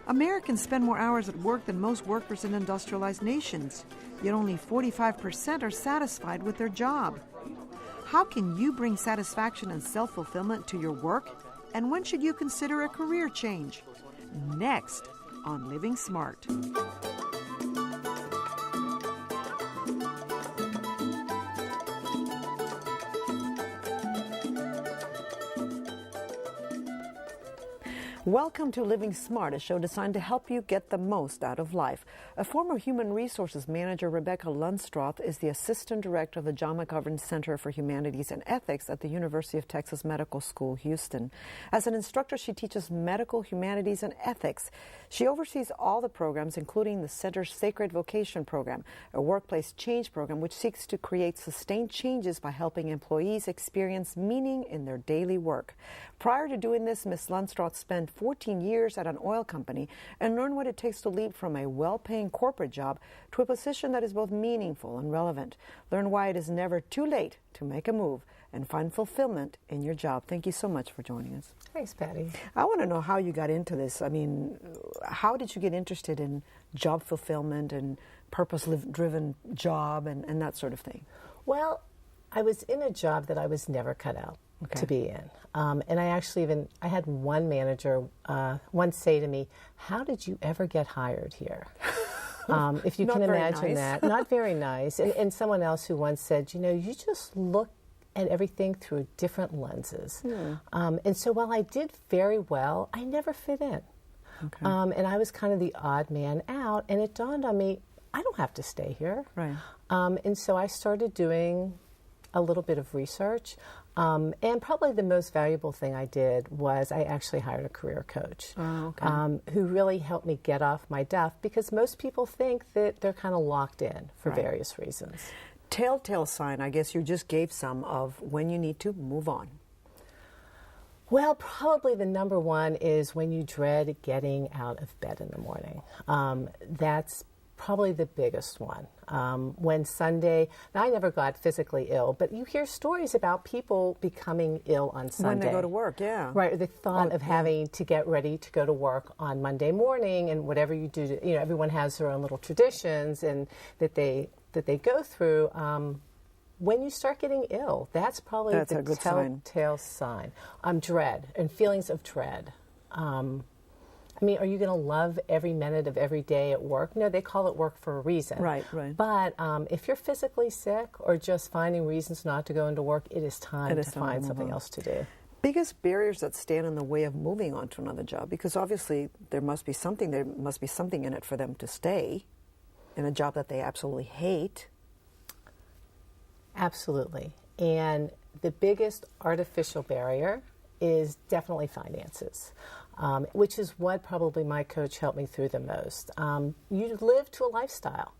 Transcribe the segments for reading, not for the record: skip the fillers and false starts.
Americans spend more hours at work than most workers in industrialized nations, yet only 45% are satisfied with their job. How can you bring satisfaction and self-fulfillment to your work? And when should you consider a career change? Next on Living Smart. Welcome to Living Smart, a show designed to help you get the most out of life. A former human resources manager, Rebecca Lunstroth, is the assistant director of the John McGovern Center for Humanities and Ethics at the University of Texas Medical School, Houston. As an instructor, she teaches medical humanities and ethics. She oversees all the programs, including the center's Sacred Vocation program, a workplace change program which seeks to create sustained changes by helping employees experience meaning in their daily work. Prior to doing this, Ms. Lunstroth spent 14 years at an oil company and learned what it takes to leap from a well-paying corporate job to a position that is both meaningful and relevant. Learn why it is never too late to make a move and find fulfillment in your job. Thank you so much for joining us. Thanks, Patty. I want to know how you got into this. I mean, how did you get interested in job fulfillment and purpose-driven job and that sort of thing? Well, I was in a job that I was never cut out to be in. And I had one manager once say to me, "How did you ever get hired here?" If you can imagine that. Not very nice. And someone else who once said, you just look at everything through different lenses. And so while I did very well, I never fit in. Okay. And I was kind of the odd man out. And it dawned on me, I don't have to stay here. Right. And so I started doing a little bit of research. And probably the most valuable thing I did was I actually hired a career coach who really helped me get off my duff, because most people think that they're kind of locked in for various reasons. Telltale sign, I guess you just gave some, of when you need to move on. Well, probably the number one is when you dread getting out of bed in the morning. That's probably the biggest one. When Sunday, now I never got physically ill, but you hear stories about people becoming ill on Sunday. When they go to work, yeah. Right, or the thought of having to get ready to go to work on Monday morning, and whatever you do, everyone has their own little traditions and that they go through. When you start getting ill, that's probably the telltale sign. Dread and feelings of dread. Are you going to love every minute of every day at work? No, they call it work for a reason. Right. But if you're physically sick or just finding reasons not to go into work, it is time to find something else to do. Biggest barriers that stand in the way of moving on to another job, because obviously there must be something in it for them to stay in a job that they absolutely hate. Absolutely. And the biggest artificial barrier is definitely finances. Which is what probably my coach helped me through the most. You live to a lifestyle.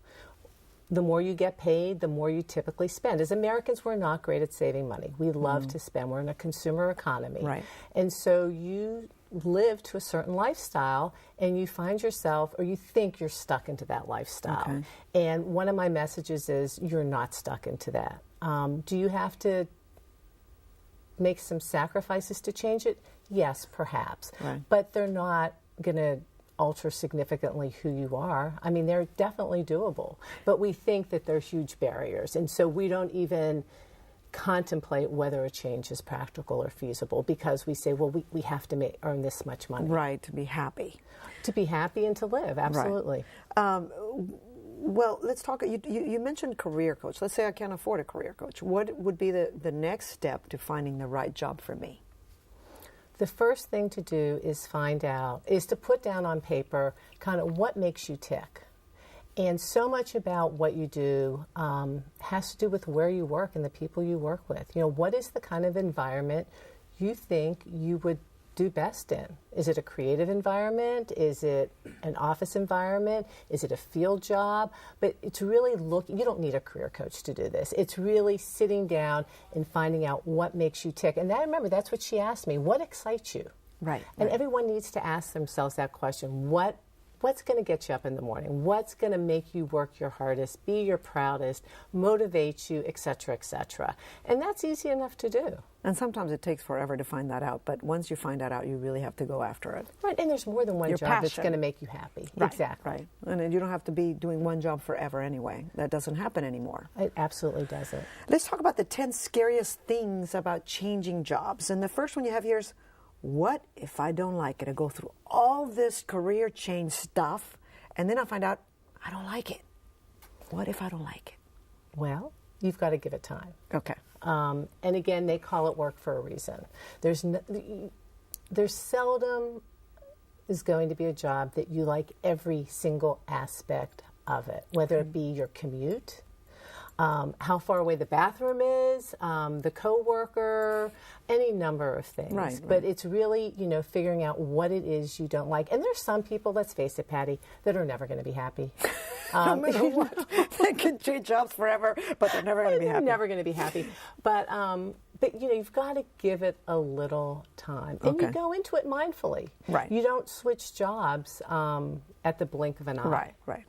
The more you get paid, the more you typically spend. As Americans, we're not great at saving money. We love to spend. We're in a consumer economy. Right. And so you live to a certain lifestyle, and you find yourself, or you think you're stuck into that lifestyle. Okay. And one of my messages is, you're not stuck into that. Do you have to make some sacrifices to change it? Yes, perhaps. Right. But they're not going to alter significantly who you are. They're definitely doable. But we think that they're huge barriers. And so we don't even contemplate whether a change is practical or feasible, because we say, well, we have to earn this much money. Right, to be happy. To be happy and to live, absolutely. Right. Well, let's talk. You mentioned career coach. Let's say I can't afford a career coach. What would be the next step to finding the right job for me? The first thing to do is to put down on paper kind of what makes you tick. And so much about what you do has to do with where you work and the people you work with. What is the kind of environment you think you would do best in? Is it a creative environment? Is it an office environment? Is it a field job? But it's really you don't need a career coach to do this. It's really sitting down and finding out what makes you tick. And remember, that's what she asked me. What excites you? Right. And everyone needs to ask themselves that question. What what's going to get you up in the morning? What's going to make you work your hardest, be your proudest, motivate you, et cetera, et cetera. And that's easy enough to do. And sometimes it takes forever to find that out, but once you find that out, you really have to go after it. Right, and there's more than one job that's going to make you happy. Right, exactly. Right, and you don't have to be doing one job forever anyway. That doesn't happen anymore. It absolutely doesn't. Let's talk about the 10 scariest things about changing jobs. And the first one you have here is, what if I don't like it? I go through all this career change stuff, and then I find out I don't like it. What if I don't like it? Well, you've got to give it time. Okay. And again, they call it work for a reason. There's seldom is going to be a job that you like every single aspect of it, whether it be your commute, how far away the bathroom is, the coworker, any number of things. Right. But it's really, figuring out what it is you don't like. And there's some people, let's face it, Patty, that are never going to be happy. No matter what, they can change jobs forever, but they're never going to be happy. They're never going to be happy. But you've got to give it a little time, and you go into it mindfully. Right. You don't switch jobs at the blink of an eye. Right.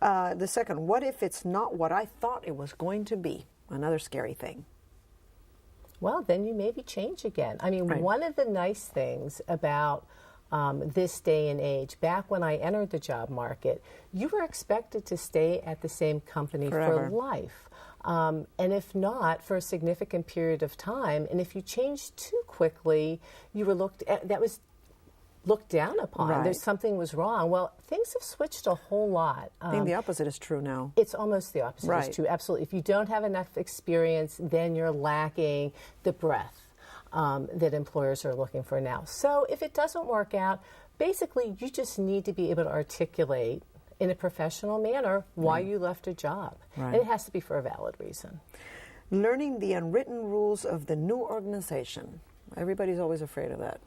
The second, what if it's not what I thought it was going to be? Another scary thing. Well, then you maybe change again. I mean, one of the nice things about this day and age, back when I entered the job market, you were expected to stay at the same company forever. for life. And if not, for a significant period of time. And if you changed too quickly, you were looked down upon. Right. Something was wrong. Well, things have switched a whole lot. I think the opposite is true now. It's almost the opposite Right. is true. Absolutely. If you don't have enough experience, then you're lacking the breadth that employers are looking for now. So if it doesn't work out, basically you just need to be able to articulate in a professional manner why you left a job. Right. And it has to be for a valid reason. Learning the unwritten rules of the new organization. Everybody's always afraid of that.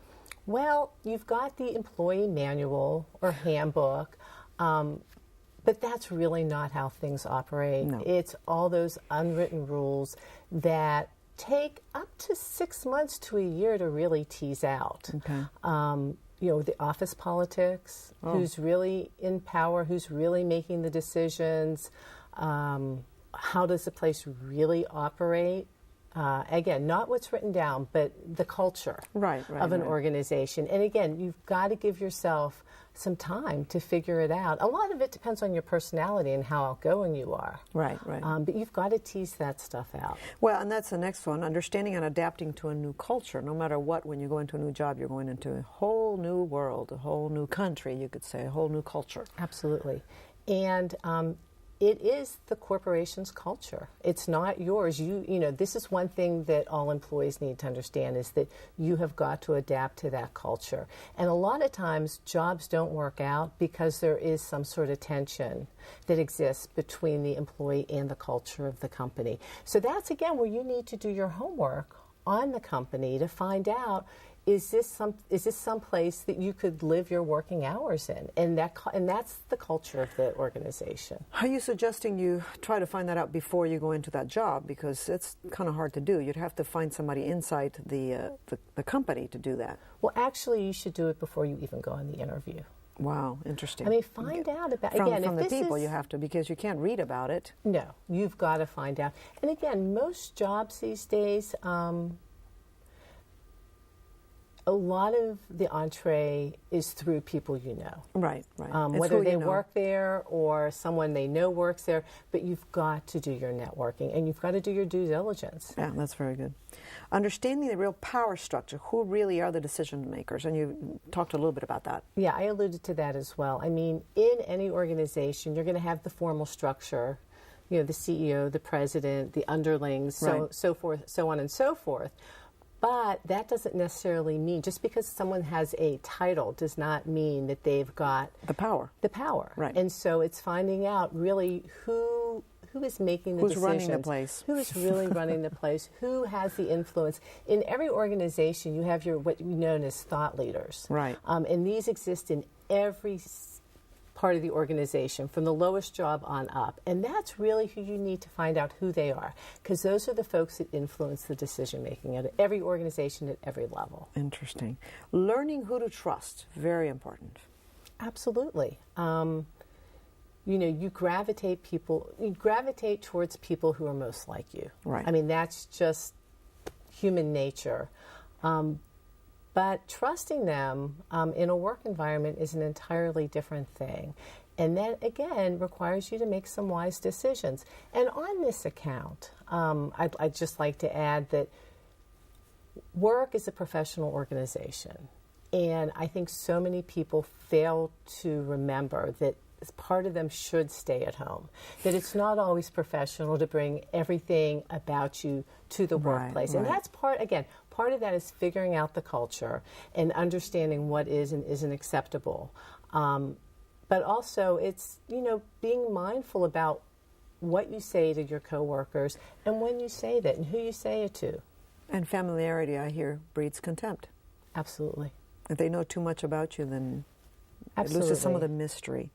Well, you've got the employee manual or handbook, but that's really not how things operate. No. It's all those unwritten rules that take up to 6 months to a year to really tease out. Okay. The office politics, who's really in power, who's really making the decisions, how does the place really operate? Again, not what's written down, but the culture of an organization. And again, you've got to give yourself some time to figure it out. A lot of it depends on your personality and how outgoing you are. Right. But you've got to tease that stuff out. Well, and that's the next one, understanding and adapting to a new culture. No matter what, when you go into a new job, you're going into a whole new world, a whole new country, you could say, a whole new culture. Absolutely. And it is the corporation's culture. It's not yours. This is one thing that all employees need to understand is that you have got to adapt to that culture. And a lot of times jobs don't work out because there is some sort of tension that exists between the employee and the culture of the company. So that's, again, where you need to do your homework on the company to find out, is this some place that you could live your working hours in? And that's the culture of the organization. Are you suggesting you try to find that out before you go into that job? Because it's kind of hard to do. You'd have to find somebody inside the company to do that. Well, actually, you should do it before you even go on the interview. Wow, interesting. I mean, find out about from the people you have to, because you can't read about it. No, you've got to find out. And again, most jobs these days, a lot of the entree is through people you know. Right. Whether they work there or someone they know works there, but you've got to do your networking and you've got to do your due diligence. Yeah, that's very good. Understanding the real power structure, who really are the decision makers, and you talked a little bit about that. Yeah, I alluded to that as well. I mean, in any organization, you're going to have the formal structure, the CEO, the president, the underlings, so forth, so on and so forth. But that doesn't necessarily mean, just because someone has a title does not mean that they've got the power. Right. And so it's finding out really who is making the decisions. Who's running the place. Who is really running the place. Who has the influence. In every organization, you have what you know as thought leaders. Right. And these exist in every part of the organization, from the lowest job on up. And that's really who you need to find out who they are, because those are the folks that influence the decision making at every organization at every level. Interesting. Learning who to trust, very important. Absolutely. You gravitate towards people who are most like you. Right. I mean, that's just human nature. But trusting them in a work environment is an entirely different thing. And that, again, requires you to make some wise decisions. And on this account, I'd just like to add that work is a professional organization. And I think so many people fail to remember that part of them should stay at home, that it's not always professional to bring everything about you to the workplace. And that's part of that is figuring out the culture and understanding what is and isn't acceptable. But also it's, being mindful about what you say to your coworkers and when you say that and who you say it to. And familiarity, I hear, breeds contempt. Absolutely. If they know too much about you, then Absolutely. It loses some of the mystery.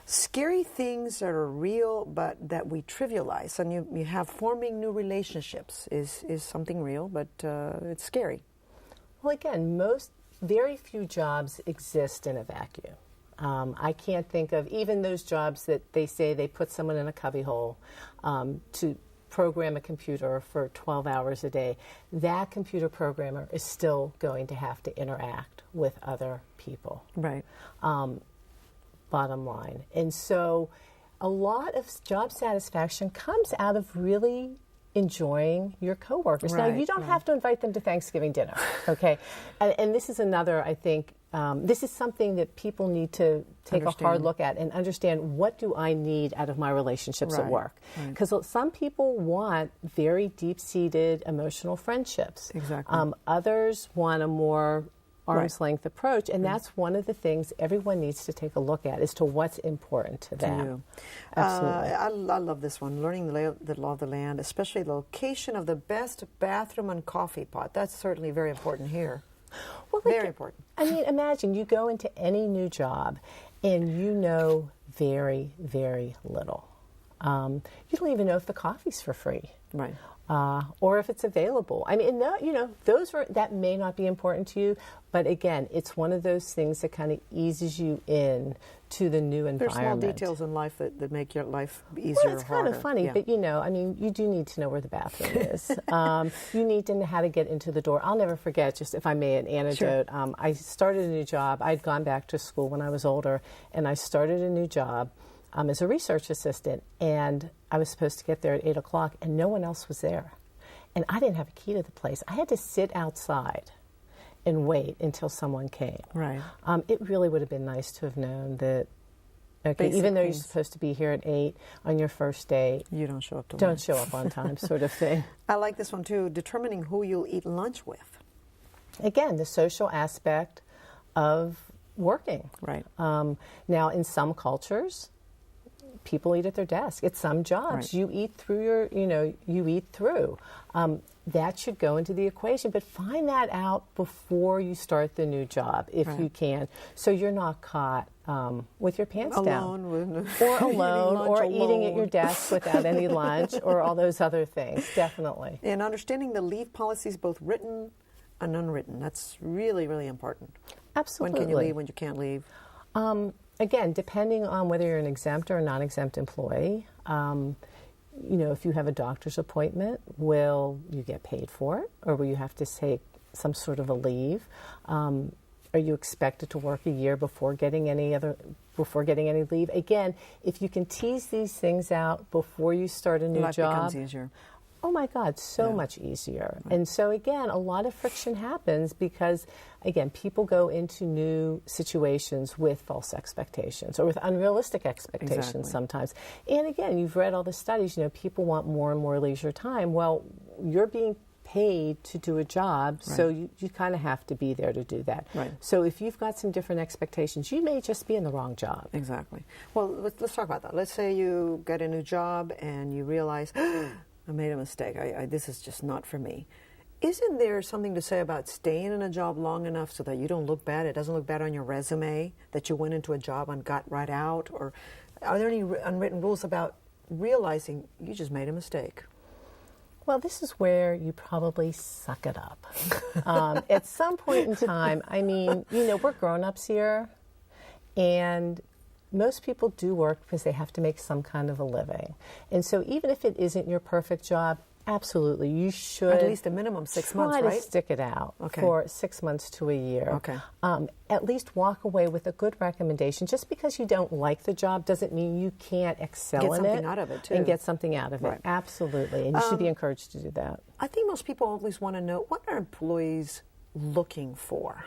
Scary things that are real, but that we trivialize. And you have forming new relationships is something real, but it's scary. Well, again, very few jobs exist in a vacuum. I can't think of even those jobs that they say they put someone in a cubbyhole to program a computer for 12 hours a day. That computer programmer is still going to have to interact with other people. Right. Bottom line. And so a lot of job satisfaction comes out of really enjoying your coworkers. Now, you don't have to invite them to Thanksgiving dinner, okay? And this is another, I think, this is something that people need to take a hard look at and understand, what do I need out of my relationships at work? Because some people want very deep-seated emotional friendships. Exactly. Others want a more arm's length approach, and that's one of the things everyone needs to take a look at as to what's important to them. To you. Absolutely. I love this one, learning the law of the land, especially the location of the best bathroom and coffee pot. That's certainly very important here. Well, very important. I mean, imagine you go into any new job and you know very, very little. You don't even know if the coffee's for free. Right. Or if it's available. I mean, that may not be important to you, but again, it's one of those things that kind of eases you in to the new environment. There's small details in life that make your life easier. Well, it's kind of funny, but I mean, you do need to know where the bathroom is. You need to know how to get into the door. I'll never forget, just if I may, an anecdote. Sure. I started a new job. I'd gone back to school when I was older, and I started a new job as a research assistant, and I was supposed to get there at 8 o'clock, and no one else was there. And I didn't have a key to the place. I had to sit outside and wait until someone came. Right. It really would have been nice to have known that, even though you're supposed to be here at 8 on your first day, you don't show up on time, sort of thing. I like this one, too, determining who you'll eat lunch with. Again, the social aspect of working. Right. Now, in some cultures, people eat at their desk. At some jobs, you eat through you eat through. That should go into the equation, but find that out before you start the new job, if you can, so you're not caught with your pants down. Or alone, or eating at your desk without any lunch, or all those other things, definitely. And understanding the leave policies, both written and unwritten, that's really, really important. Absolutely. When can you leave, when you can't leave? Again, depending on whether you're an exempt or a non-exempt employee, if you have a doctor's appointment, will you get paid for it, or will you have to take some sort of a leave? Are you expected to work a year before getting any leave? Again, if you can tease these things out before you start a new Life job, becomes easier. Oh my God, so much easier. Right. And so again, a lot of friction happens because, again, people go into new situations with false expectations or with unrealistic expectations sometimes. And again, you've read all the studies, people want more and more leisure time. Well, you're being paid to do a job, so you kind of have to be there to do that. Right. So if you've got some different expectations, you may just be in the wrong job. Exactly. Well, let's talk about that. Let's say you get a new job and you realize, I made a mistake. This is just not for me. Isn't there something to say about staying in a job long enough so that you don't look bad? It doesn't look bad on your resume that you went into a job and got right out? Or are there any unwritten rules about realizing you just made a mistake? Well, this is where you probably suck it up. At some point in time, I mean, we're grown-ups here. And most people do work because they have to make some kind of a living. And so even if it isn't your perfect job, absolutely, you should at least a minimum 6 months, right? Try to stick it out for 6 months to a year. Okay. At least walk away with a good recommendation. Just because you don't like the job doesn't mean you can't excel in it. Get something out of it, too. And get something out of it. Right. Absolutely. And you should be encouraged to do that. I think most people always want to know, what are employees looking for?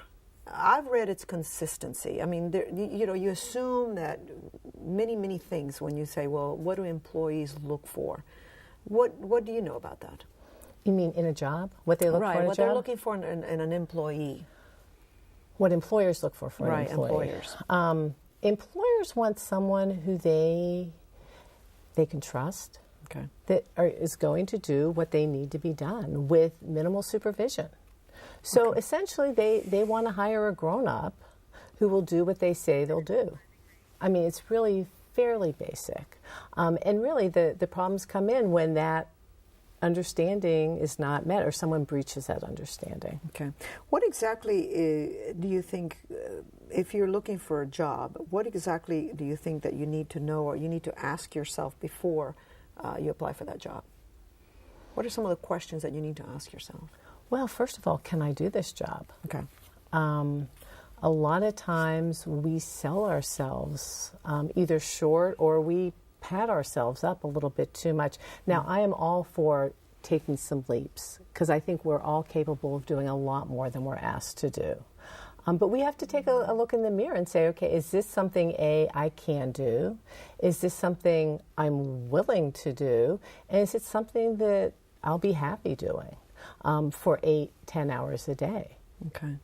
I've read it's consistency. I mean, you assume that many things when you say, well, what do employees look for? What do you know about that? You mean in a job? What they look for in a job? What they're looking for in an employee. What employers look for an employee. Employers. Employers want someone who they can trust, that is going to do what they need to be done with minimal supervision. So essentially, they want to hire a grown-up who will do what they say they'll do. I mean, it's really fairly basic. And really, the problems come in when that understanding is not met or someone breaches that understanding. Okay. What exactly do you think, if you're looking for a job, what exactly do you think that you need to know or you need to ask yourself before you apply for that job? What are some of the questions that you need to ask yourself? Well, first of all, can I do this job? Okay. A lot of times we sell ourselves either short or we pat ourselves up a little bit too much. Now, I am all for taking some leaps because I think we're all capable of doing a lot more than we're asked to do. But we have to take a look in the mirror and say, okay, is this something I can do? Is this something I'm willing to do? And is it something that I'll be happy doing for 8-10 hours a day? Okay.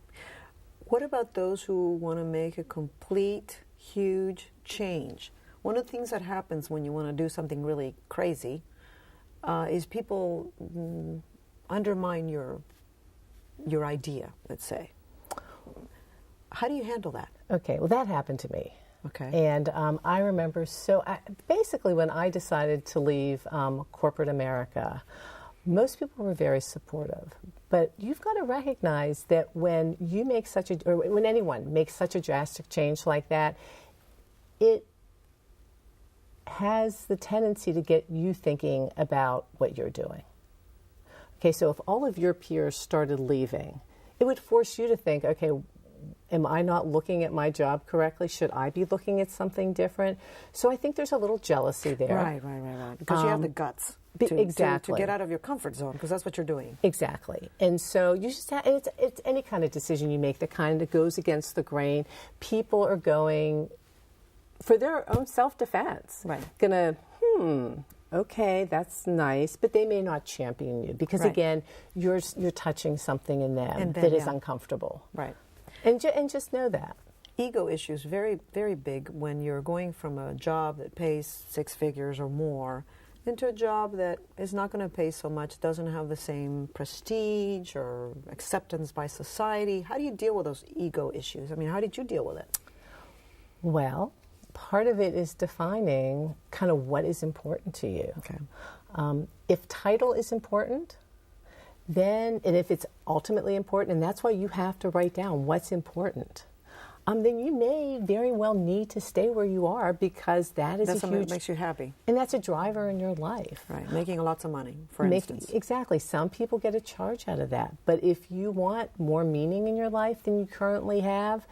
What about those who want to make a complete, huge change? One of the things that happens when you want to do something really crazy is people undermine your idea, let's say. How do you handle that? Okay, well, that happened to me. Okay. And I remember, basically when I decided to leave corporate America, most people were very supportive. But you've got to recognize that when you make when anyone makes such a drastic change like that, it has the tendency to get you thinking about what you're doing. Okay, so if all of your peers started leaving, it would force you to think, okay, am I not looking at my job correctly? Should I be looking at something different? So I think there's a little jealousy there. Right. Because you have the guts to get out of your comfort zone, because that's what you're doing. Exactly. And so you just have, it's any kind of decision you make that kind of goes against the grain. People are going for their own self-defense. Right. Gonna, okay, that's nice, but they may not champion you because, again, you're touching something in them that is uncomfortable. Right. And just know that. Ego issues, very, very big when you're going from a job that pays 6 figures or more into a job that is not going to pay so much, doesn't have the same prestige or acceptance by society. How do you deal with those ego issues? I mean, how did you deal with it? Well, part of it is defining kind of what is important to you. Okay. If title is important, then, and if it's ultimately important, and that's why you have to write down what's important, then you may very well need to stay where you are because that's something that makes you happy. And that's a driver in your life. Right, making lots of money, for instance. Exactly. Some people get a charge out of that. But if you want more meaning in your life than you currently have,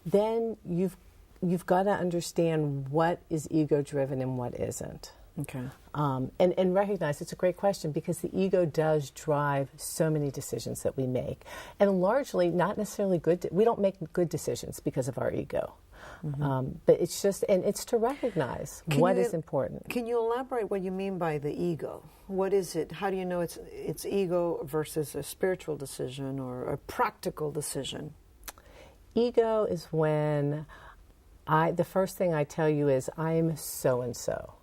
then you've got to understand what is ego-driven and what isn't. Okay. And recognize it's a great question because the ego does drive so many decisions that we make. And largely, not necessarily good. We don't make good decisions because of our ego. Mm-hmm. But it's just, and it's to recognize what is important. Can you elaborate what you mean by the ego? What is it? How do you know it's ego versus a spiritual decision or a practical decision? Ego is when the first thing I tell you is I'm so-and-so.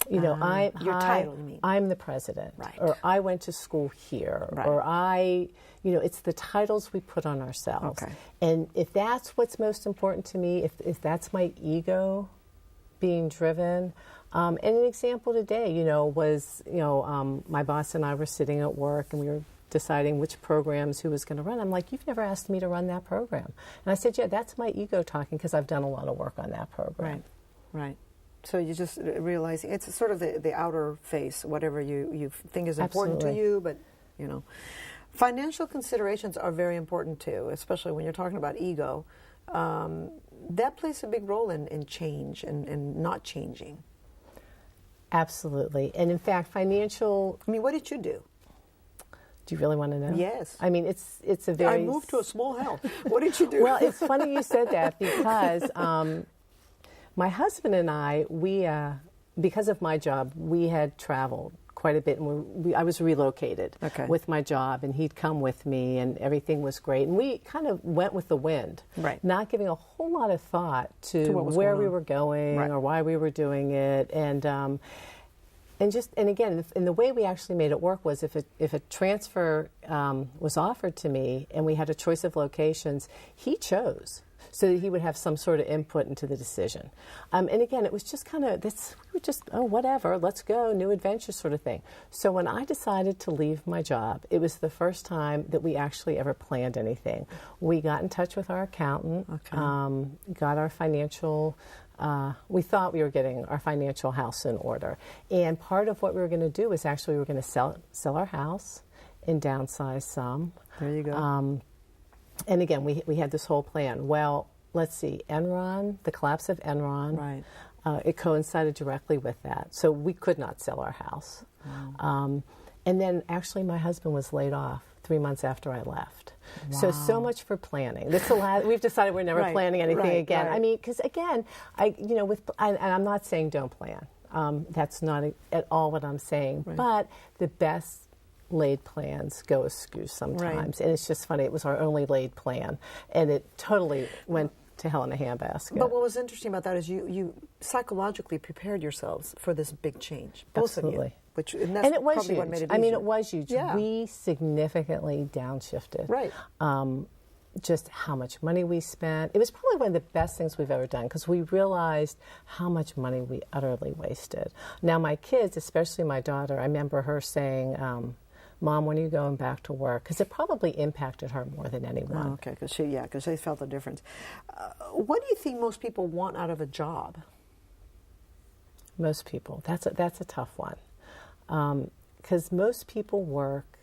You know, your title, you mean? I'm the president, right? Or I went to school here, right. Or it's the titles we put on ourselves. Okay. And if that's what's most important to me, if that's my ego being driven, and an example today, was, my boss and I were sitting at work and we were deciding which programs who was going to run. I'm like, you've never asked me to run that program. And I said, yeah, that's my ego talking because I've done a lot of work on that program. Right. So you just realizing it's sort of the outer face, whatever you think is important to you, but, you know. Financial considerations are very important too, especially when you're talking about ego. That plays a big role in change and not changing. Absolutely. And in fact, financial... I mean, what did you do? Do you really want to know? Yes. I mean, it's a very... I moved to a small house. What did you do? Well, it's funny you said that because my husband and I, because of my job, we had traveled quite a bit, and I was relocated with my job, and he'd come with me, and everything was great. And we kind of went with the wind, not giving a whole lot of thought to where we were going or why we were doing it, and again, and the way we actually made it work was if a transfer was offered to me, and we had a choice of locations, he chose, so that he would have some sort of input into the decision. And again, it was just kind of this. We were just, whatever, let's go, new adventure sort of thing. So when I decided to leave my job, it was the first time that we actually ever planned anything. We got in touch with our accountant, got our financial. We thought we were getting our financial house in order, and part of what we were going to do was actually we were going to sell our house and downsize some. There you go. And again, we had this whole plan. Well, let's see, Enron, the collapse of Enron, it coincided directly with that. So we could not sell our house. Wow. And then actually my husband was laid off 3 months after I left. Wow. So much for planning. We've decided we're never planning anything again. I mean, because again, and I'm not saying don't plan. That's not at all what I'm saying. But the best laid plans go askew sometimes, and it's just funny. It was our only laid plan, and it totally went to hell in a handbasket. But what was interesting about that is you psychologically prepared yourselves for this big change, both of you. And it was probably huge. What made it easier. I mean, it was huge. Yeah. We significantly downshifted. Just how much money we spent. It was probably one of the best things we've ever done because we realized how much money we utterly wasted. Now, my kids, especially my daughter, I remember her saying, Mom, when are you going back to work? Because it probably impacted her more than anyone. Oh, okay, because they felt the difference. What do you think most people want out of a job? Most people. That's a tough one. Because most people work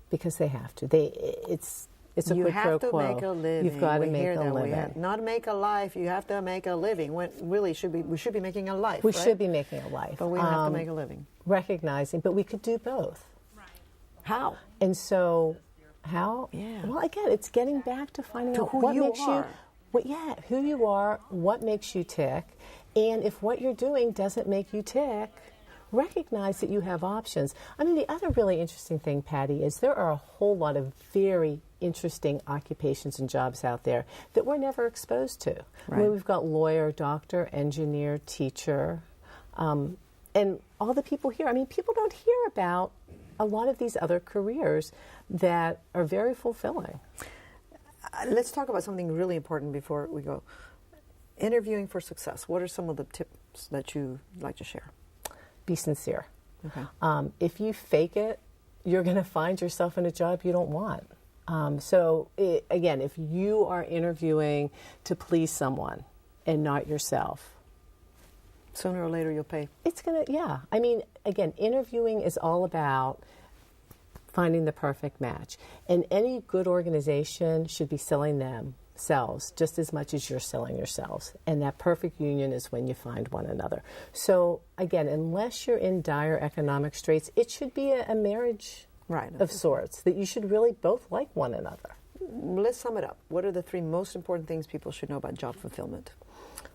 because they have to. It's a quid pro quo. You have to make a living. You've got to make a living. Not make a life. You have to make a living. When really we should be making a life. We should be making a life. But we have to make a living. Recognizing, but we could do both. How? And so, how? Yeah. Well, again, it's getting back to finding out who what you makes are. Who you are, what makes you tick, and if what you're doing doesn't make you tick, recognize that you have options. I mean, the other really interesting thing, Patty, is there are a whole lot of very interesting occupations and jobs out there that we're never exposed to. I mean, we've got lawyer, doctor, engineer, teacher, and all the people here. I mean, people don't hear about a lot of these other careers that are very fulfilling. Let's talk about something really important before we go. Interviewing for success. What are some of the tips that you like to share? Be sincere. Okay. If you fake it, you're going to find yourself in a job you don't want. Again, if you are interviewing to please someone and not yourself, sooner or later you'll pay. It's going to, yeah. I mean, again, interviewing is all about finding the perfect match. And any good organization should be selling themselves just as much as you're selling yourselves. And that perfect union is when you find one another. So, again, unless you're in dire economic straits, it should be a marriage of sorts, that you should really both like one another. Let's sum it up. What are the 3 most important things people should know about job fulfillment?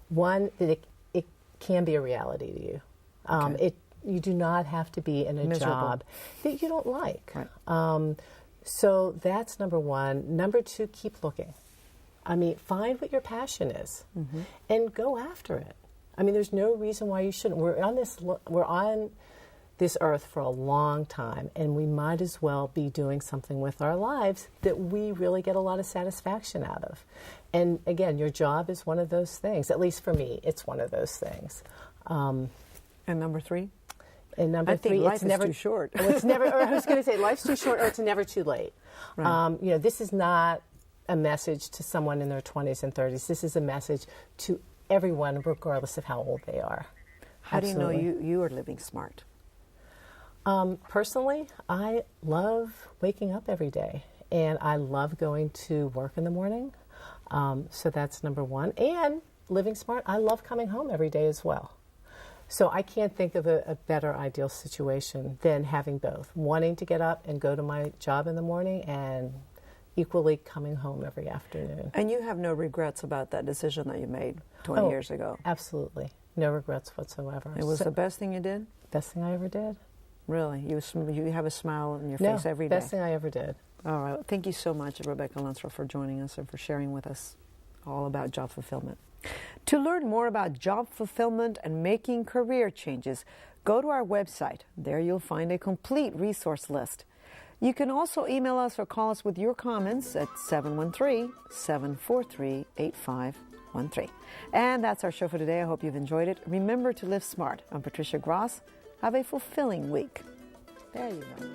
One, that it can be a reality to you. You do not have to be in a job that you don't like. So that's number 1. Number 2, keep looking. I mean, find what your passion is and go after it. I mean, there's no reason why you shouldn't. We're on this earth for a long time, and we might as well be doing something with our lives that we really get a lot of satisfaction out of. And again, your job is one of those things. At least for me, it's one of those things. And number 3? And number I think three, life it's is never too short. It's never. Or I was going to say, life's too short, or it's never too late. Right. This is not a message to someone in their 20s and 30s. This is a message to everyone, regardless of how old they are. How Absolutely. do you know you are living smart? Personally, I love waking up every day, and I love going to work in the morning. So that's number one. And living smart, I love coming home every day as well. So I can't think of a better ideal situation than having both. Wanting to get up and go to my job in the morning, and equally coming home every afternoon. And you have no regrets about that decision that you made 20 years ago? Absolutely. No regrets whatsoever. It was the best thing you did? Best thing I ever did. Really? You have a smile on your face every day? Best thing I ever did. All right. Thank you so much, Rebecca Lunstroth, for joining us and for sharing with us all about job fulfillment. To learn more about job fulfillment and making career changes, go to our website. There you'll find a complete resource list. You can also email us or call us with your comments at 713-743-8513. And that's our show for today. I hope you've enjoyed it. Remember to live smart. I'm Patricia Gras. Have a fulfilling week. There you go.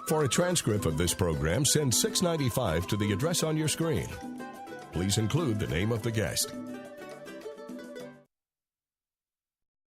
For a transcript of this program, send $6.95 to the address on your screen. Please include the name of the guest.